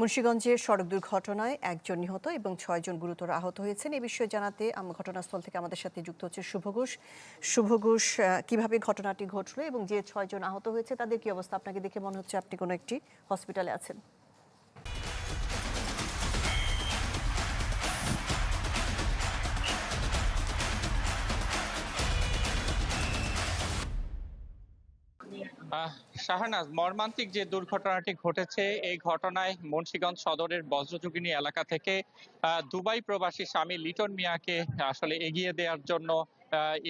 মুন্সিগঞ্জের সড়ক দুর্ঘটনায় একজন নিহত এবং ৬ জন গুরুতর আহত হয়েছেন। এ বিষয়ে জানাতে ঘটনাস্থল থেকে আমাদের সাথে যুক্ত হচ্ছে শুভ ঘোষ। শুভ ঘোষ, কিভাবে ঘটনাটি ঘটলো এবং যে ৬ জন আহত হয়েছে তাদের কি অবস্থা? আপনাকে দেখে মনে হচ্ছে আপনি কোনো একটি হসপিটালে আছেন। শাহনাজ, মর্মান্তিক যে দুর্ঘটনাটি ঘটেছে এই ঘটনায় মুন্সিগঞ্জ সদরের বজ্রযোগিনী এলাকা থেকে দুবাই প্রবাসী স্বামী লিটন মিয়াকে আসলে এগিয়ে দেওয়ার জন্য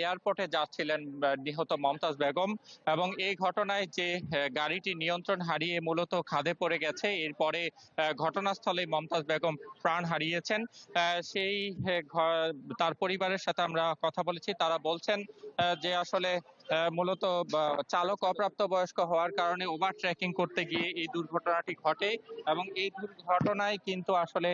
এয়ারপোর্টে যাচ্ছিলেন নিহত মমতাজ বেগম, এবং এই ঘটনায় যে গাড়িটি নিয়ন্ত্রণ হারিয়ে মূলত খাদে পড়ে গেছে। এরপরে ঘটনাস্থলে মমতাজ বেগম প্রাণ হারিয়েছেন। সেই তার পরিবারের সাথে আমরা কথা বলেছি। তারা বলছেন যে আসলে মূলত চালক অপ্রাপ্তবয়স্ক হওয়ার কারণে ওভার ট্রেকিং করতে গিয়ে এই দুর্ঘটনাটি ঘটে, এবং এই দুর্ঘটনায় কিন্তু আসলে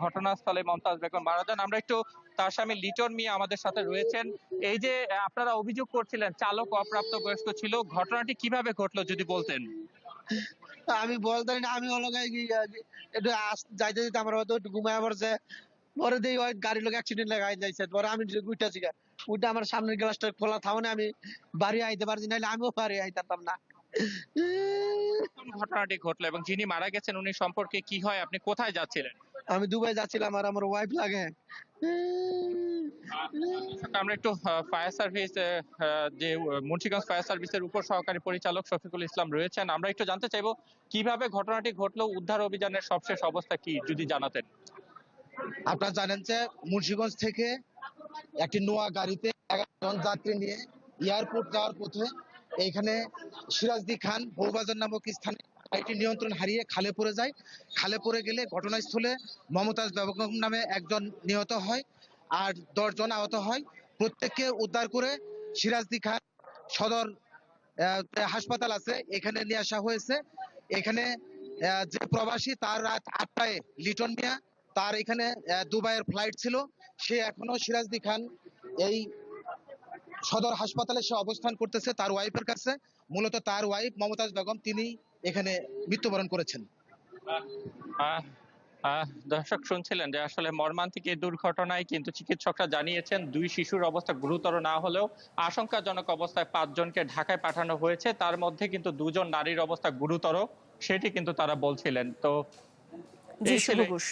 ঘটনাস্থলে মমতাজ বেগম মারা যান। আমরা একটু তার স্বামী লিটন মিয়া আমাদের সাথে রয়েছেন। এই যে আপনারা অভিযোগ করছিলেন চালক অপ্রাপ্তবয়স্ক ছিল, ঘটনাটি কিভাবে ঘটলো যদি বলতেন। আমি বলতে না, আমি হলো একটু যাইতে যেতে আমার হয়তো একটু ঘুমায় পড়ছে। পরে দেখি ওই গাড়ির লোক অ্যাক্সিডেন্ট লাগাই যাইছে। পরে আমি উঠতেছি, উঠে আমার সামনের গ্লাসটা খোলা থামনে আমি বাড়ি আইতে পারছি, নাহলে আমিও বাড়ি আইতাম না। কোন ঘটনাটি ঘটলো এবং যিনি মারা গেছেন উনি সম্পর্কে কি হয়, আপনি কোথায় যাচ্ছিলেন? আমি দুবাই যাচ্ছিলাম আর আমার ওয়াইফ লাগে। আমরা একটু ফায়ার সার্ভিস, যে মুন্সিগঞ্জ ফায়ার সার্ভিসের উপর সহকারী পরিচালক শফিকুল ইসলাম রয়েছেন, আমরা একটু জানতে চাইবো কিভাবে ঘটনাটি ঘটলো, উদ্ধার অভিযানের সবশেষ অবস্থা কি যদি জানাতেন। আপনারা জানেন যে মুন্সিগঞ্জ থেকে একটি নোয়া গাড়িতে 11 জন যাত্রী নিয়ে এয়ারপোর্ট যাওয়ার পথে এইখানে সিরাজদি খান বউবাজার নামক স্থানে গাড়িটি নিয়ন্ত্রণ হারিয়ে খালে পড়ে যায়। খালে পড়ে গেলে ঘটনাস্থলে মমতাজ বেগম নামে একজন নিহত হয় আর 10 জন আহত হয়। প্রত্যেককে উদ্ধার করে সিরাজদি খান সদর হাসপাতাল আছে এখানে নিয়ে আসা হয়েছে। এখানে যে প্রবাসী তার রাত 8টায় লিটন মিয়া, তার এখানে দুবাইয়ের ফ্লাইট ছিল। সে এখনো সিরাজদি খান এই সদর হাসপাতালে সে অবস্থান করতেছে তার ওয়াইফের কাছে। মূলত তার ওয়াইফ মমতাজ বেগম তিনি এখানে মৃত্যুবরণ করেছেন। আহ, দর্শক শুনছিলেন যে আসলে মর্মান্তিক এই দুর্ঘটনায় কিন্তু চিকিৎসকরা জানিয়েছেন 2 শিশুর অবস্থা গুরুতর না হলেও আশঙ্কাজনক অবস্থায় 5 জনকে ঢাকায় পাঠানো হয়েছে। তার মধ্যে কিন্তু 2 জন নারীর অবস্থা গুরুতর, সেটি কিন্তু তারা বলছিলেন। তো জি, এই শুভ ছিল ঘোষ।